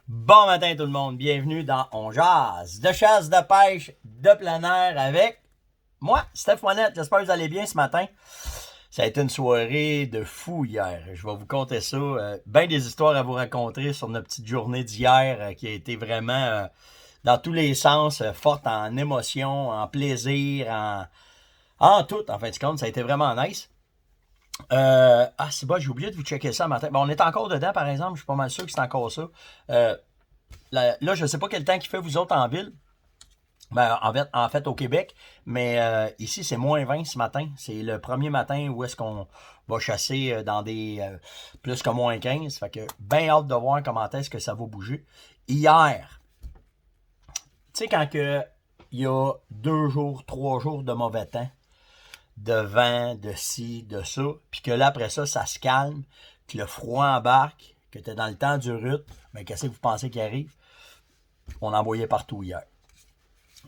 Bon matin tout le monde, bienvenue dans On Jase, de chasse, de pêche, de plein air avec moi, Steph Monette. J'espère que vous allez bien ce matin. Ça a été une soirée de fou hier. Je vais vous conter ça. Ben des histoires à vous raconter sur notre petite journée d'hier qui a été vraiment dans tous les sens, forte en émotion, en plaisir, en tout. En fin de compte, ça a été vraiment nice. C'est bon, j'ai oublié de vous checker ça matin. Bon, on est encore dedans, par exemple. Je suis pas mal sûr que c'est encore ça. Euh, là, je ne sais pas quel temps qu'il fait vous autres en ville. Ben, en fait, au Québec. Mais ici, c'est -20 ce matin. C'est le premier matin où est-ce qu'on va chasser dans des plus que -15. Fait que bien hâte de voir comment est-ce que ça va bouger. Hier, tu sais, quand il y a 2 jours, 3 jours de mauvais temps, de vent, de ci, de ça, puis que là, après ça, ça se calme, que le froid embarque, que tu es dans le temps du rut, mais qu'est-ce que vous pensez qui arrive? On en voyait partout hier.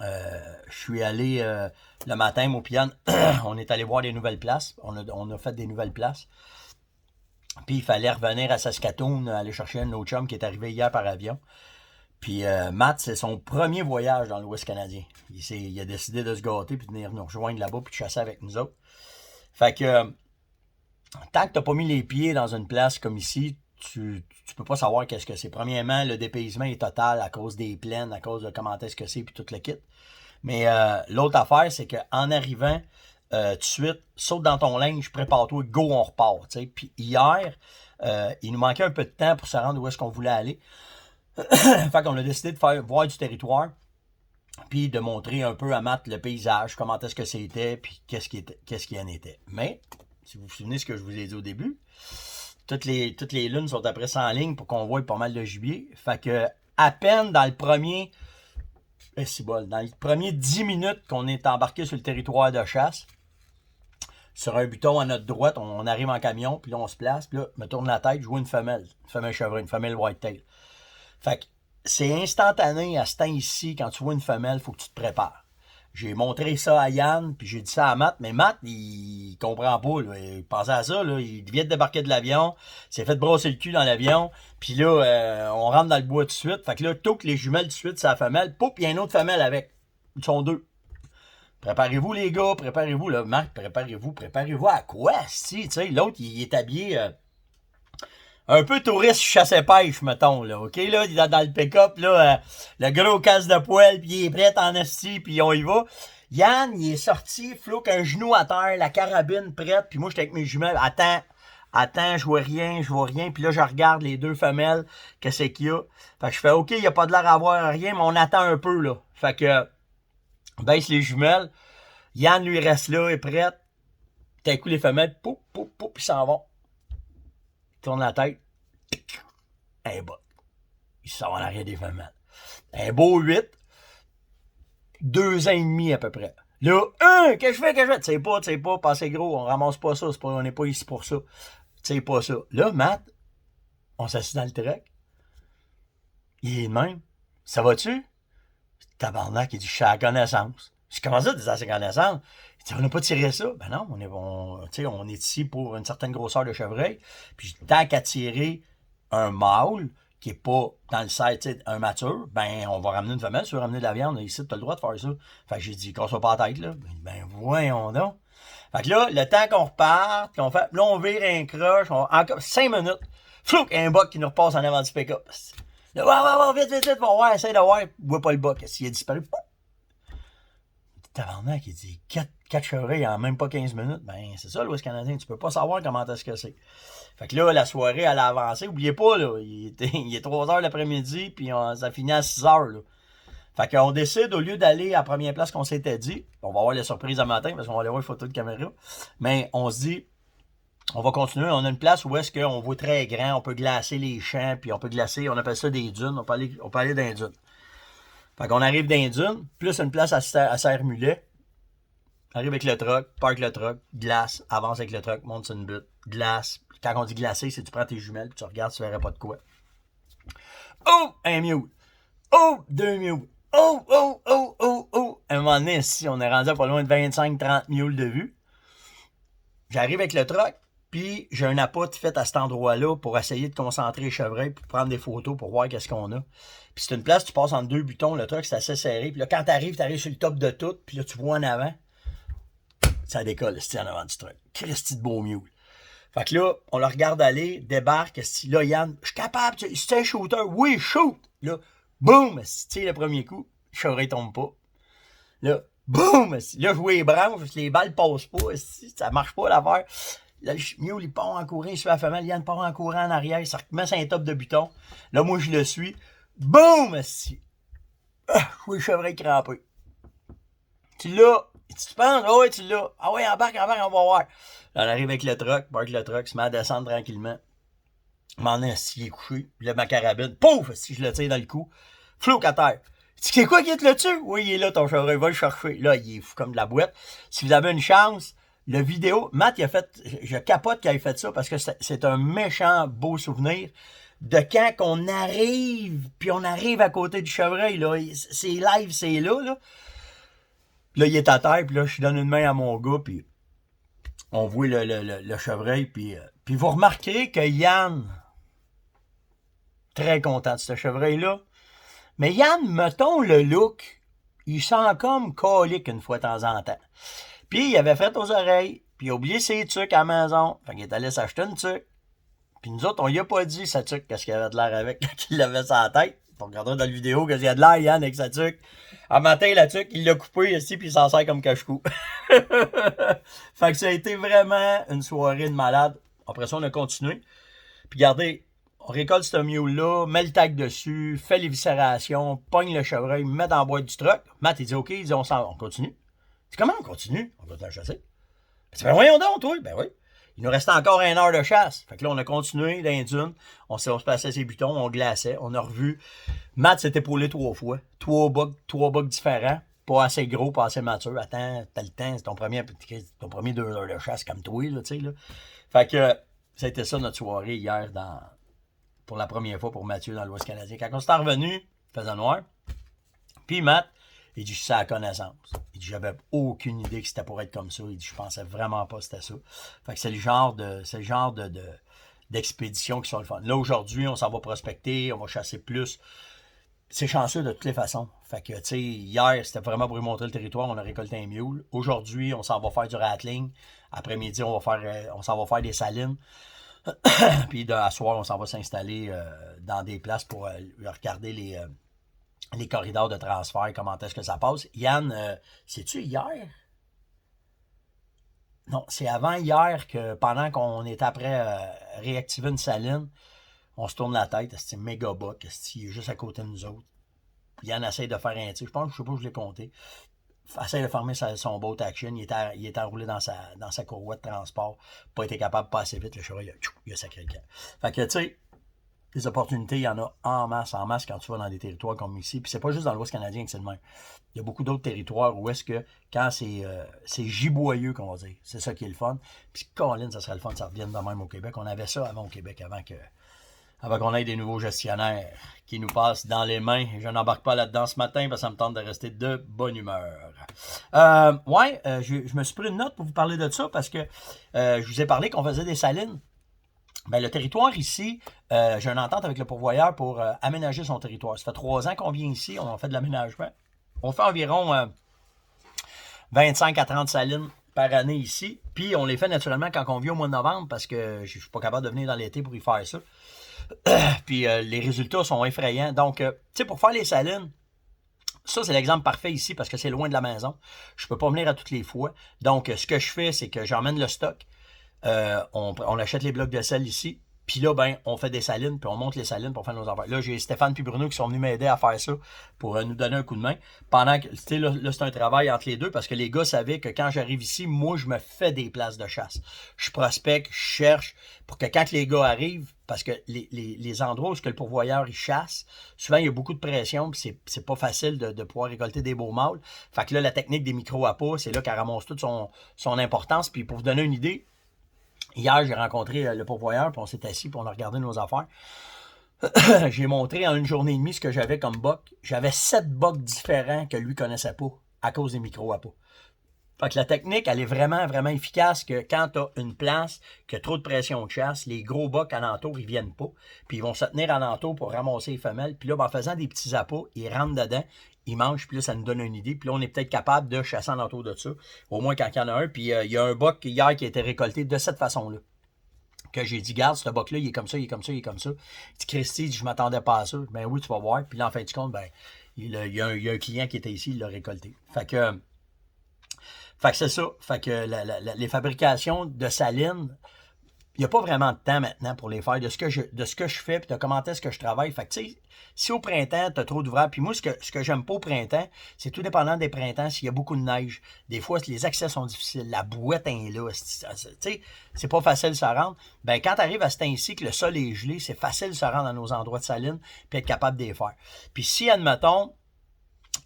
Je suis allé le matin, mon pion, on est allé voir des nouvelles places. On a fait des nouvelles places. Puis il fallait revenir à Saskatoon, aller chercher un autre chum qui est arrivé hier par avion. Puis Matt, c'est son premier voyage dans l'Ouest canadien. Il a décidé de se gâter puis de venir nous rejoindre là-bas puis de chasser avec nous autres. Fait que tant que t'as pas mis les pieds dans une place comme ici, tu peux pas savoir qu'est-ce que c'est. Premièrement, le dépaysement est total à cause des plaines, à cause de comment est-ce que c'est puis tout le kit. Mais l'autre affaire, c'est qu'en arrivant, tout de suite, saute dans ton linge, prépare-toi, go, on repart. T'sais. Puis hier, il nous manquait un peu de temps pour se rendre où est-ce qu'on voulait aller. Fait qu'on a décidé de faire voir du territoire, puis de montrer un peu à Matt le paysage, comment est-ce que c'était, puis qu'est-ce qui en était. Mais, si vous vous souvenez ce que je vous ai dit au début, toutes les lunes sont après ça en ligne pour qu'on voie pas mal de gibier. Fait que, à peine dans le premier, dans les premiers 10 minutes qu'on est embarqué sur le territoire de chasse, sur un buton à notre droite, on arrive en camion, puis là on se place, puis là, me tourne la tête, je vois une femelle chevreuil, une femelle whitetail. Fait que c'est instantané à ce temps ici, quand tu vois une femelle, il faut que tu te prépares. J'ai montré ça à Yann, puis j'ai dit ça à Matt, mais Matt, il comprend pas. Là. Il pensait à ça, là. Il vient de débarquer de l'avion, s'est fait brosser le cul dans l'avion, puis là, on rentre dans le bois tout de suite. Fait que là, tout que les jumelles tout de suite, c'est la femelle. Poup, il y a une autre femelle avec. Ils sont deux. Préparez-vous, les gars, préparez-vous, là. Marc, préparez-vous à quoi, si, tu sais, l'autre, il est habillé... un peu touriste chasse-pêche, mettons, là, OK, là, il est dans le pick-up, là, le gros casse de poêle, puis il est prêt en esti, puis on y va. Yann, il est sorti, flouk un genou à terre, la carabine prête, puis moi, j'étais avec mes jumelles, attends, je vois rien, puis là, je regarde les deux femelles, qu'est-ce qu'il y a. Fait que je fais, OK, il n'y a pas de l'air à voir rien, mais on attend un peu, là. Fait que, baisse les jumelles, Yann, lui, reste là, est prêt, t'as coup les femelles, poup, poup, poup, ils s'en vont. Il tourne la tête, un bas. Il sort en arrière des femelles. Un beau 8, 2 ans et demi à peu près. Là, qu'est-ce que je fais? Tu sais pas, passez gros, on ramasse pas ça, on n'est pas ici pour ça. Tu sais pas ça. Là, Matt, on s'assit dans le truck. Il est de même. Ça va-tu? Tabarnak, il dit, je suis à la connaissance. Je commence à dire à sa connaissance. Il dit, on n'a pas tiré ça. Ben non, on est ici pour une certaine grosseur de chevreuil. Puis tant qu'à tirer un mâle, qui est pas dans le site, un mature, ben, on va ramener une femelle, tu veux ramener de la viande, ici, tu as le droit de faire ça. Fait que j'ai dit, qu'on soit pas la tête, là. Ben, voyons donc. Fait que là, le temps qu'on reparte, qu'on fait, là, on vire un croche, encore 5 minutes, flouk, un buck qui nous repasse en avant du pick-up. Là, ouais, vite, va voir, essaye de voir, voit pas le buck. S'il a disparu, tabarnak, il dit 4 chevreuils en même pas 15 minutes. Ben, c'est ça, l'Ouest canadien. Tu peux pas savoir comment est-ce que c'est. Fait que là, la soirée, elle a avancé. Oubliez pas, là, il est 3 h l'après-midi, puis ça finit à 6 h, là. Fait qu'on décide, au lieu d'aller à la première place qu'on s'était dit, on va avoir la surprise à matin, parce qu'on va aller voir une photo de caméra, mais on se dit, on va continuer. On a une place où est-ce qu'on voit très grand, on peut glacer les champs, puis on peut glacer, on appelle ça des dunes, on peut aller dans les dunes. Fait qu'on arrive dans les dunes, plus une place à Serre-Mulet. Arrive avec le truck, parque le truck, glace, avance avec le truck, monte sur une butte, glace. Quand on dit glacer, c'est que tu prends tes jumelles, puis tu regardes, tu verrais pas de quoi. Oh, un mule. Oh, 2 mules. Oh. À un moment donné, ici, on est rendu à pas loin de 25-30 mules de vue. J'arrive avec le truck, Puis j'ai un appât fait à cet endroit-là pour essayer de concentrer les chevreuils, pour prendre des photos, pour voir qu'est-ce qu'on a. Puis c'est une place, tu passes entre deux butons, le truck c'est assez serré. Puis là, quand t'arrives sur le top de tout, puis là, tu vois en avant, ça décolle, c'est en avant du truck. Christy de beau mule. Fait que là, on le regarde aller, débarque, là, Yann, je suis capable, c'est un shooter, oui, shoot! Là, boum, tu le premier coup, le chevreuil tombe pas. Là, boum! Là, je vois les branches, les balles passent pas, ça marche pas l'affaire. Là, le mule, il part en courant, il se fait mal, Yann part en courant en arrière, il se remet sur un top de buton. Là, moi, je le suis. Boum! Je vois le chevreuil crampé. Tu l'as. Tu penses? Ah ouais, tu l'as. Ah ouais, embarque, on va voir. Là, on arrive avec le truck, parque le truck, se met à descendre tranquillement. M'en est assis, il est couché. Je lève ma carabine. Pouf! Si je le tire dans le cou. Flouk à terre. C'est quoi qui est là-dessus? Oui, il est là, ton chevreuil, va le chercher. Là, il est fou comme de la boîte. Si vous avez une chance, le vidéo, Matt, il a fait, je capote qu'il ait fait ça parce que c'est un méchant beau souvenir de quand qu'on arrive, puis on arrive à côté du chevreuil, là. C'est live, c'est là, là. Là, il est à terre, puis là, je donne une main à mon gars, puis on voit le chevreuil, puis vous remarquerez que Yann, très content de ce chevreuil-là, mais Yann, mettons le look, il sent comme colique une fois de temps en temps. Puis il avait fait aux oreilles, puis il a oublié ses tucs à la maison, fait qu'il est allé s'acheter une tuque. Puis nous autres, on lui a pas dit sa tuque, qu'est-ce qu'il avait de l'air avec quand il l'avait sur la tête. On regardera dans la vidéo qu'est-ce qu'il y a de l'air, Yann, avec sa tuque. Un matin, la tuque, il l'a coupé ici, puis il s'en sert comme cache-cou. Fait que ça a été vraiment une soirée de malade. Après ça, on a continué. Puis regardez, on récolte ce mule-là, met le tag dessus, fait l'éviscération, pogne le chevreuil, met dans la boîte du truck. Matt, il dit OK, il dit on continue. C'est comment on continue? On continue à chasser. Ben voyons donc, toi. Ben oui. Il nous restait encore 1 heure de chasse. Fait que là, on a continué dans les dunes. On se passait ses butons, on glaçait. On a revu. Matt s'est épaulé 3 fois. 3 bugs différents. Pas assez gros, pas assez mature. Attends, t'as le temps. C'est ton premier 2 heures de chasse comme toi, là, tu sais, là. Fait que, c'était ça notre soirée hier pour la première fois pour Mathieu dans l'Ouest canadien. Quand on s'est revenu, il faisait noir. Puis Matt, il dit, je suis à la connaissance. Il dit, j'avais aucune idée que c'était pour être comme ça. Il dit, je pensais vraiment pas que c'était ça. Fait que c'est le genre d'expédition qui sont le fun. Là, aujourd'hui, on s'en va prospecter, on va chasser plus. C'est chanceux de toutes les façons. Fait que, tu sais, hier, c'était vraiment pour lui montrer le territoire, on a récolté un mule. Aujourd'hui, on s'en va faire du rattling. Après-midi, on s'en va faire des salines. Puis, à soir, on s'en va s'installer dans des places pour regarder les corridors de transfert, comment est-ce que ça passe. Yann, c'est-tu hier? Non, c'est avant hier que pendant qu'on était après réactiver une saline, on se tourne la tête, c'est méga bas, il est juste à côté de nous autres. Yann essaie de faire un tir, je sais pas, je l'ai compté. Essaie de fermer son boat action, il est enroulé dans sa courroie de transport, pas été capable de passer vite, le cheval, il a sacré le camp. Fait que, tu sais, des opportunités, il y en a en masse quand tu vas dans des territoires comme ici. Puis c'est pas juste dans l'Ouest canadien que c'est le même. Il y a beaucoup d'autres territoires où est-ce que, quand c'est giboyeux, qu'on va dire, c'est ça qui est le fun. Puis Colin, ça serait le fun que ça revienne de même au Québec. On avait ça avant au Québec, avant qu'on ait des nouveaux gestionnaires qui nous passent dans les mains. Je n'embarque pas là-dedans ce matin parce que ça me tente de rester de bonne humeur. Je me suis pris une note pour vous parler de ça parce que je vous ai parlé qu'on faisait des salines. Ben, le territoire ici, j'ai une entente avec le pourvoyeur pour aménager son territoire. Ça fait 3 ans qu'on vient ici, on fait de l'aménagement. On fait environ 25 à 30 salines par année ici. Puis on les fait naturellement quand on vient au mois de novembre parce que je suis pas capable de venir dans l'été pour y faire ça. Puis les résultats sont effrayants. Donc, tu sais, pour faire les salines, ça, c'est l'exemple parfait ici parce que c'est loin de la maison. Je peux pas venir à toutes les fois. Donc, ce que je fais, c'est que j'emmène le stock. On achète les blocs de sel ici. Puis là, ben, on fait des salines, puis on monte les salines pour faire nos affaires. Là, j'ai Stéphane puis Bruno qui sont venus m'aider à faire ça pour nous donner un coup de main. Pendant que, tu sais, là, c'est un travail entre les deux parce que les gars savaient que quand j'arrive ici, moi, je me fais des places de chasse. Je prospecte, je cherche pour que quand les gars arrivent, parce que les endroits où le pourvoyeur il chasse, souvent il y a beaucoup de pression, puis c'est pas facile de pouvoir récolter des beaux mâles. Fait que là, la technique des micros à pas, c'est là qu'elle ramasse toute son importance. Puis pour vous donner une idée, hier, j'ai rencontré le pourvoyeur, puis on s'est assis, puis on a regardé nos affaires. J'ai montré en une journée et demie ce que j'avais comme boc. J'avais 7 bocs différents que lui connaissait pas à cause des micros à pas. Fait que la technique, elle est vraiment, vraiment efficace que quand tu as une place qui a trop de pression de chasse, les gros bocs alentour, ils viennent pas. Puis ils vont se tenir alentour pour ramasser les femelles. Puis là, ben, en faisant des petits appâts, ils rentrent dedans, ils mangent, puis là, ça nous donne une idée. Puis là, on est peut-être capable de chasser alentour de ça, au moins quand il y en a un. Puis il y a un boc hier qui a été récolté de cette façon-là. Que j'ai dit, garde, ce boc-là, il est comme ça, il est comme ça, il est comme ça. Il dit, Christy, je m'attendais pas à ça. Ben oui, tu vas voir. Puis là, en fin de compte, ben, il y a un client qui était ici, il l'a récolté. Fait que c'est ça. Fait que les fabrications de salines, il n'y a pas vraiment de temps maintenant pour les faire, de ce que je fais, puis de comment est-ce que je travaille. Fait que, tu sais, si au printemps, tu as trop d'ouvrages, puis moi, ce que j'aime pas au printemps, c'est tout dépendant des printemps, s'il y a beaucoup de neige. Des fois, les accès sont difficiles, la bouette est là, tu sais, c'est pas facile de se rendre. Ben, quand tu arrives à ce temps-ci, que le sol est gelé, c'est facile de se rendre à nos endroits de salines, puis être capable de les faire. Puis si, admettons,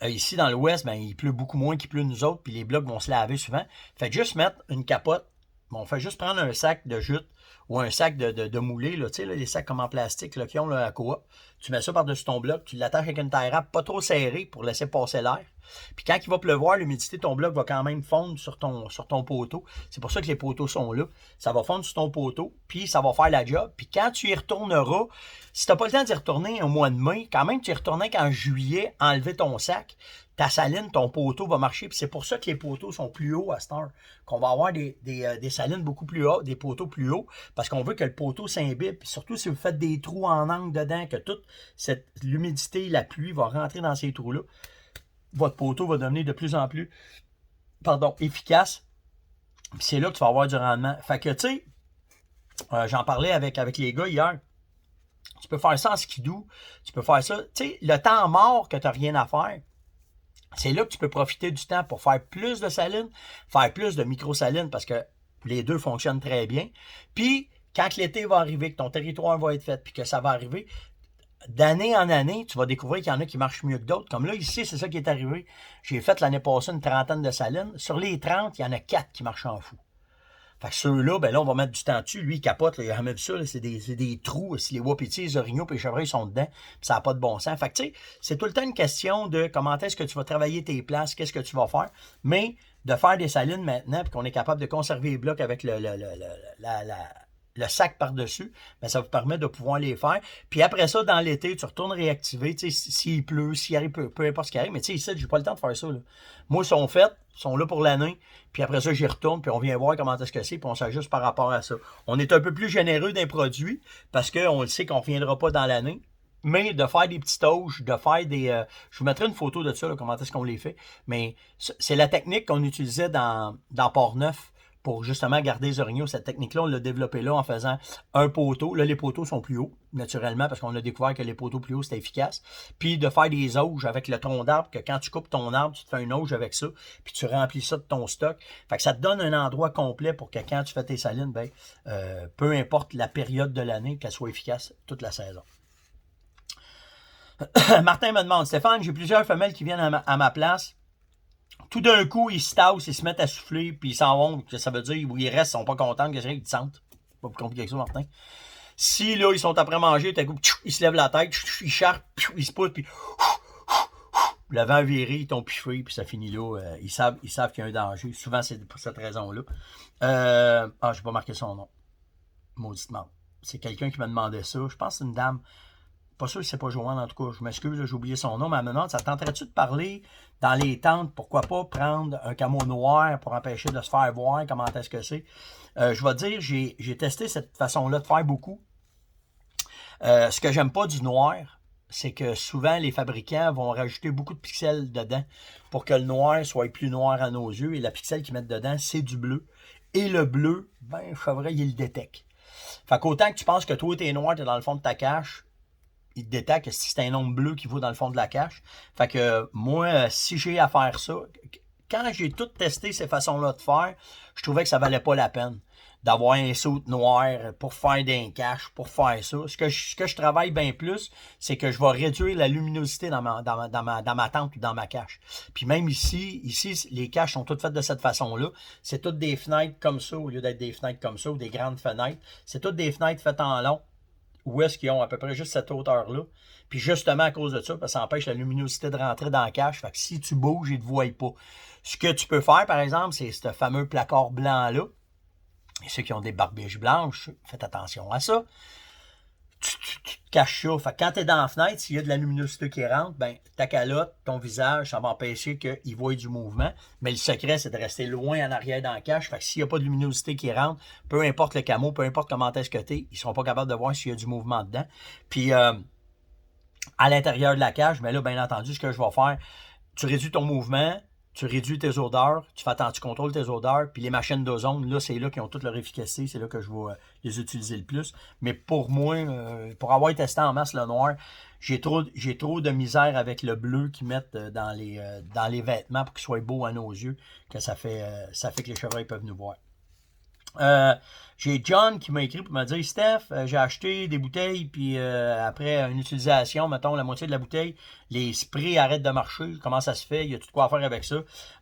ici dans l'ouest, ben, il pleut beaucoup moins qu'il pleut nous autres, puis les blocs vont se laver souvent. Fait juste mettre une capote. Bon, on fait juste prendre un sac de jute ou un sac de moulé, là, tu sais, les sacs comme en plastique là, qui ont là, à Coop. Tu mets ça par-dessus ton bloc, tu l'attaches avec une tie wrap pas trop serrée pour laisser passer l'air. Puis quand il va pleuvoir, l'humidité de ton bloc va quand même fondre sur ton poteau. C'est pour ça que les poteaux sont là. Ça va fondre sur ton poteau, puis ça va faire la job. Puis quand tu y retourneras, si tu n'as pas le temps d'y retourner au mois de mai, quand même tu y retourneras qu'en juillet, enlever ton sac, ta saline, ton poteau va marcher. Puis c'est pour ça que les poteaux sont plus hauts à cette heure. Qu'on va avoir des salines beaucoup plus hauts, des poteaux plus hauts, parce qu'on veut que le poteau s'imbibe. Puis surtout si vous faites des trous en angle dedans, que toute l'humidité, la pluie va rentrer dans ces trous-là, votre poteau va devenir de plus en plus efficace. Puis c'est là que tu vas avoir du rendement. Fait que, tu sais, j'en parlais avec les gars hier. Tu peux faire ça en skidoo. Tu peux faire ça. Tu sais, le temps mort que tu n'as rien à faire, c'est là que tu peux profiter du temps pour faire plus de salines, faire plus de micro-salines, parce que les deux fonctionnent très bien. Puis, quand l'été va arriver, que ton territoire va être fait, puis que ça va arriver, d'année en année, tu vas découvrir qu'il y en a qui marchent mieux que d'autres. Comme là, ici, c'est ça qui est arrivé. J'ai fait l'année passée une trentaine de salines. Sur les 30, il y en a 4 qui marchent en fou. Fait que ceux-là, ben là, on va mettre du temps dessus. Lui, il capote, là, il a jamais vu ça. C'est des trous. Si les wapitis, les orignaux et les chevreuils sont dedans, puis ça n'a pas de bon sens. Fait que, tu sais, c'est tout le temps une question de comment est-ce que tu vas travailler tes places, qu'est-ce que tu vas faire. Mais de faire des salines maintenant, puis qu'on est capable de conserver les blocs avec le sac par-dessus, ben ça vous permet de pouvoir les faire. Puis après ça, dans l'été, tu retournes réactiver, tu sais, s'il pleut, s'il arrive, peu importe ce qui arrive. Mais tu sais, ici, j'ai pas le temps de faire ça, là. Moi, ils sont faits, ils sont là pour l'année, puis après ça, j'y retourne, puis on vient voir comment est-ce que c'est, puis on s'ajuste par rapport à ça. On est un peu plus généreux d'un produit, parce qu'on le sait qu'on ne reviendra pas dans l'année. Mais de faire des petites auges, de faire des... je vous mettrai une photo de ça, là, comment est-ce qu'on les fait. Mais c'est la technique qu'on utilisait dans Port-Neuf, pour justement garder les orignaux. Cette technique-là, on l'a développée là en faisant un poteau. Là, les poteaux sont plus hauts, naturellement, parce qu'on a découvert que les poteaux plus hauts, c'était efficace. Puis de faire des auges avec le tronc d'arbre, que quand tu coupes ton arbre, tu te fais une auge avec ça, puis tu remplis ça de ton stock. Fait que ça te donne un endroit complet pour que quand tu fais tes salines, ben, peu importe la période de l'année, qu'elle soit efficace toute la saison. Martin me demande, Stéphane, j'ai plusieurs femelles qui viennent à ma place. Tout d'un coup, ils se tassent, ils se mettent à souffler, puis ils s'en vont. Que ça veut dire, ou ils restent, ils sont pas contents, qu'est-ce qu'ils te sentent. Pas plus compliqué que ça, Martin. Si, là, ils sont après manger, tout à coup, ils se lèvent la tête, ils charpent, ils se poussent, puis le vent viré, ils tombent piffés, puis ça finit là. Ils savent qu'il y a un danger. Souvent, c'est pour cette raison-là. J'ai pas marqué son nom. Mauditement. C'est quelqu'un qui m'a demandé ça. Je pense que c'est une dame. Pas sûr que c'est pas Joanne, en tout cas. Je m'excuse, j'ai oublié son nom. Mais maintenant, ça tenterait-tu de parler dans les tentes? Pourquoi pas prendre un camo noir pour empêcher de se faire voir? Comment est-ce que c'est? Je vais te dire, j'ai testé cette façon-là de faire beaucoup. Ce que j'aime pas du noir, c'est que souvent, les fabricants vont rajouter beaucoup de pixels dedans pour que le noir soit plus noir à nos yeux. Et la pixel qu'ils mettent dedans, c'est du bleu. Et le bleu, ben, je savrais, il le détecte. Fait qu'autant que tu penses que toi, t'es noir, t'es dans le fond de ta cache, il détecte si c'est un nombre bleu qui vaut dans le fond de la cache. Fait que moi, si j'ai à faire ça, quand j'ai tout testé ces façons-là de faire, je trouvais que ça valait pas la peine d'avoir un saut noir pour faire des caches, pour faire ça. Ce que je travaille bien plus, c'est que je vais réduire la luminosité dans ma tente ou dans ma cache. Puis même ici, les caches sont toutes faites de cette façon-là. C'est toutes des fenêtres comme ça, au lieu d'être des fenêtres comme ça, ou des grandes fenêtres. C'est toutes des fenêtres faites en long, où est-ce qu'ils ont à peu près juste cette hauteur-là. Puis justement à cause de ça, parce que ça empêche la luminosité de rentrer dans la cache. Fait que si tu bouges, ils ne te voient pas. Ce que tu peux faire, par exemple, c'est ce fameux placard blanc-là. Et ceux qui ont des barbiches blanches, faites attention à ça. Tu te caches ça. Fait que quand tu es dans la fenêtre, s'il y a de la luminosité qui rentre, ben, ta calotte, ton visage, ça va empêcher qu'ils voient du mouvement. Mais le secret, c'est de rester loin en arrière dans la cache. Fait que s'il n'y a pas de luminosité qui rentre, peu importe le camo, peu importe comment est-ce que tu es, ils ne seront pas capables de voir s'il y a du mouvement dedans. Puis, à l'intérieur de la cage, mais là, bien entendu, ce que je vais faire, tu réduis ton mouvement, tu réduis tes odeurs, tu contrôles tes odeurs, puis les machines d'ozone, là, c'est là qui ont toute leur efficacité, c'est là que je vais les utiliser le plus. Mais pour moi, pour avoir testé en masse le noir, j'ai trop de misère avec le bleu qu'ils mettent dans les vêtements pour qu'ils soient beaux à nos yeux, que ça fait que les chevreuils peuvent nous voir. J'ai John qui m'a écrit pour me dire Steph, j'ai acheté des bouteilles, puis après une utilisation, mettons la moitié de la bouteille, les sprays arrêtent de marcher. Comment ça se fait? Il y a tout quoi faire avec ça.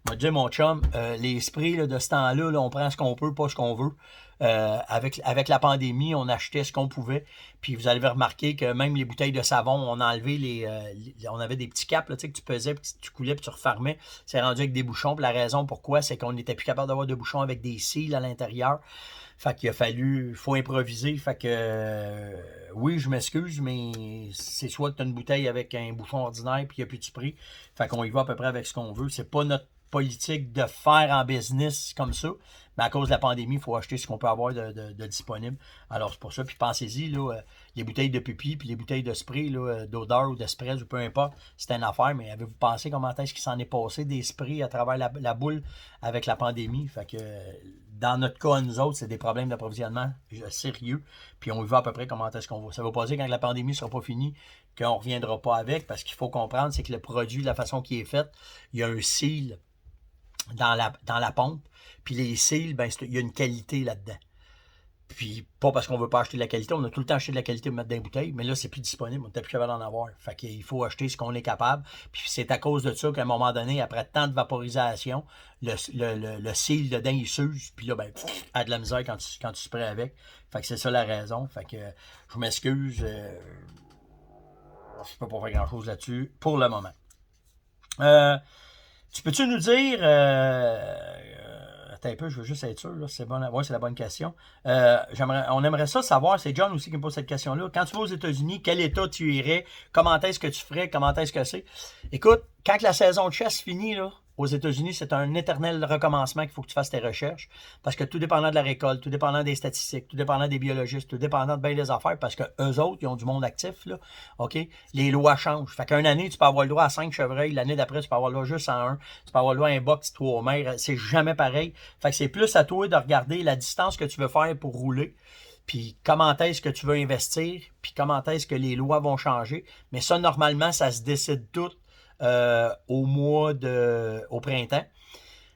M'a dit mon chum, les sprays là, de ce temps-là, là, on prend ce qu'on peut, pas ce qu'on veut. Avec la pandémie, on achetait ce qu'on pouvait. Puis vous allez remarquer que même les bouteilles de savon, on a enlevé on avait des petits caps là, que tu pesais, puis tu coulais, puis tu refermais. C'est rendu avec des bouchons. Puis la raison pourquoi, c'est qu'on n'était plus capable d'avoir de bouchons avec des cils à l'intérieur. Fait qu'il faut improviser. Fait que, oui, je m'excuse, mais c'est soit que tu as une bouteille avec un bouchon ordinaire, puis il n'y a plus de prix. Fait qu'on y va à peu près avec ce qu'on veut. C'est pas notre politique de faire en business comme ça. Mais à cause de la pandémie, il faut acheter ce qu'on peut avoir de disponible. Alors, c'est pour ça. Puis pensez-y, là, les bouteilles de pipi puis les bouteilles de spray, là, d'odeur ou d'espresso ou peu importe, c'est une affaire. Mais avez-vous pensé comment est-ce qu'il s'en est passé des sprays à travers la boule avec la pandémie? Fait que dans notre cas, nous autres, c'est des problèmes d'approvisionnement sérieux. Puis on y va à peu près comment est-ce qu'on va. Ça ne veut pas dire quand la pandémie ne sera pas finie qu'on ne reviendra pas avec. Parce qu'il faut comprendre, c'est que le produit, de la façon qu'il est fait, il y a un seal dans la pompe. Puis les cils, ben, il y a une qualité là-dedans. Puis pas parce qu'on veut pas acheter de la qualité, on a tout le temps acheté de la qualité pour mettre dans les bouteilles, mais là, c'est plus disponible, on n'est plus capable d'en avoir. Fait qu'il faut acheter ce qu'on est capable. Puis c'est à cause de ça qu'à un moment donné, après tant de vaporisation, le cil dedans, il s'use, puis là, ben, a de la misère quand tu sprays avec. Fait que c'est ça la raison. Fait que je m'excuse, je peux pas faire grand-chose là-dessus pour le moment. Tu peux-tu nous dire... attends un peu, je veux juste être sûr. Là, c'est bon, ouais, c'est la bonne question. On aimerait ça savoir, c'est John aussi qui me pose cette question-là. Quand tu vas aux États-Unis, quel état tu irais? Comment est-ce que tu ferais? Comment est-ce que c'est? Écoute, quand la saison de chasse finit, là, aux États-Unis, c'est un éternel recommencement qu'il faut que tu fasses tes recherches. Parce que tout dépendant de la récolte, tout dépendant des statistiques, tout dépendant des biologistes, tout dépendant de bien des affaires, parce que eux autres, ils ont du monde actif, là. OK? Les lois changent. Fait qu'une année, tu peux avoir le droit à 5 chevreuils. L'année d'après, tu peux avoir le droit juste à 1. Tu peux avoir le droit à un box 3 mères. C'est jamais pareil. Fait que c'est plus à toi de regarder la distance que tu veux faire pour rouler. Puis comment est-ce que tu veux investir, puis comment est-ce que les lois vont changer. Mais ça, normalement, ça se décide tout au printemps.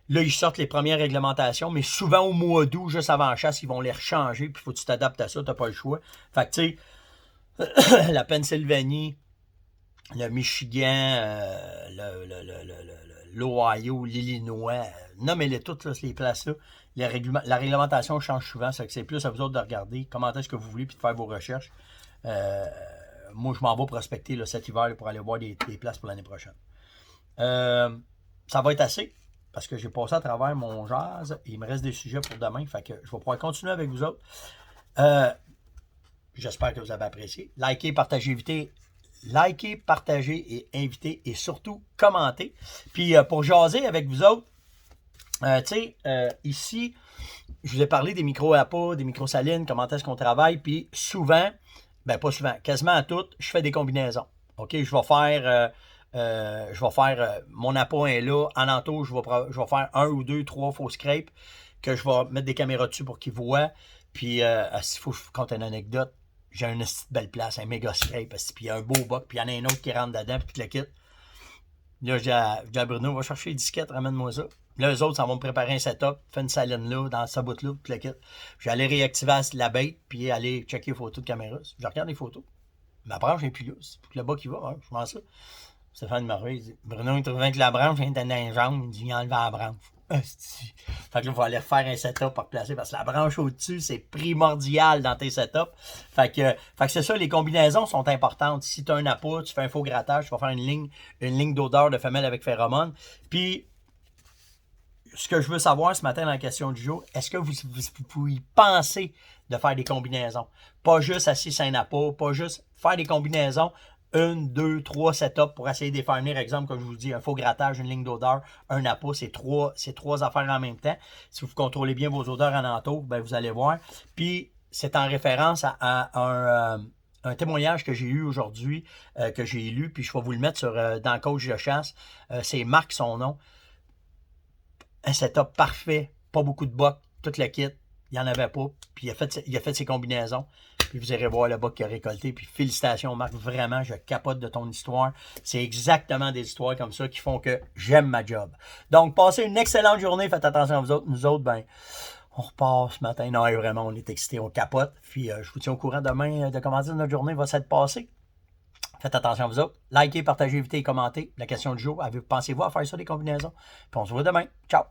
Là, ils sortent les premières réglementations, mais souvent au mois d'août, juste avant la chasse, ils vont les rechanger, puis il faut que tu t'adaptes à ça, tu n'as pas le choix. Fait que, tu sais, la Pennsylvanie, le Michigan, l'Ohio, l'Illinois, nommez-les toutes, là, ces places-là. La réglementation change souvent, c'est plus à vous autres de regarder comment est-ce que vous voulez, puis de faire vos recherches. Moi, je m'en vais prospecter là, cet hiver là, pour aller voir des places pour l'année prochaine. Ça va être assez, parce que j'ai passé à travers mon jazz. Il me reste des sujets pour demain, fait que je vais pouvoir continuer avec vous autres. J'espère que vous avez apprécié. Likez, partagez, et invitez, et surtout, commentez. Puis, pour jaser avec vous autres, tu sais, ici, je vous ai parlé des micros APA, des micros salines, comment est-ce qu'on travaille, puis souvent, ben pas souvent, quasiment à toutes, je fais des combinaisons. OK, je vais faire mon APA est là, en entour, je vais faire 1 ou 2, 3 faux scrapes que je vais mettre des caméras dessus pour qu'ils voient. Puis, s'il faut que je compte une anecdote, j'ai une belle place, un méga scrape, puis il y a un beau buck, puis il y en a un autre qui rentre dedans, puis tout le kit. Là, je dis à Bruno, va chercher les disquettes, ramène-moi ça. Là, eux autres, ça va me préparer un setup, faire une saline là, dans ce bout-là, tout le kit. Je vais aller réactiver la bête, puis aller checker les photos de caméra. Je regarde les photos. Ma branche n'est plus là. C'est pour que le bas qui va, hein, je pense ça. Stéphane Marie, il dit, Bruno, il trouvait que la branche était dans les jambes, il dit, il enlève la branche. Hostie. Fait que là, il faut aller refaire un setup pour replacer parce que la branche au-dessus, c'est primordial dans tes setups. Fait que c'est ça, les combinaisons sont importantes. Si tu as un appât, tu fais un faux grattage, tu vas faire une ligne d'odeur de femelle avec phéromone. Puis, ce que je veux savoir ce matin dans la question du jour, est-ce que vous pouvez penser de faire des combinaisons? Pas juste assis sur un appât, pas juste faire des combinaisons. 1, 2, 3 setups pour essayer de les faire venir. Exemple, comme je vous dis, un faux grattage, une ligne d'odeur, un appât, c'est trois affaires en même temps. Si vous contrôlez bien vos odeurs alentour, ben vous allez voir. Puis, c'est en référence à un témoignage que j'ai eu aujourd'hui, que j'ai lu, puis je vais vous le mettre dans Coach de chasse. C'est Marc, son nom. Un setup parfait, pas beaucoup de bocs, tout le kit. Il n'y en avait pas. Puis il a fait ses combinaisons. Puis vous irez voir le boc qu'il a récolté. Puis félicitations, Marc. Vraiment, je capote de ton histoire. C'est exactement des histoires comme ça qui font que j'aime ma job. Donc, passez une excellente journée. Faites attention à vous autres. Nous autres, ben, on repart ce matin. Non, vraiment, on est excités, on capote. Puis je vous tiens au courant demain de comment dire notre journée va s'être passée. Faites attention à vous autres. Likez, partagez, évitez et commentez. La question du jour, pensez-vous à faire ça des combinaisons? Puis on se voit demain. Ciao!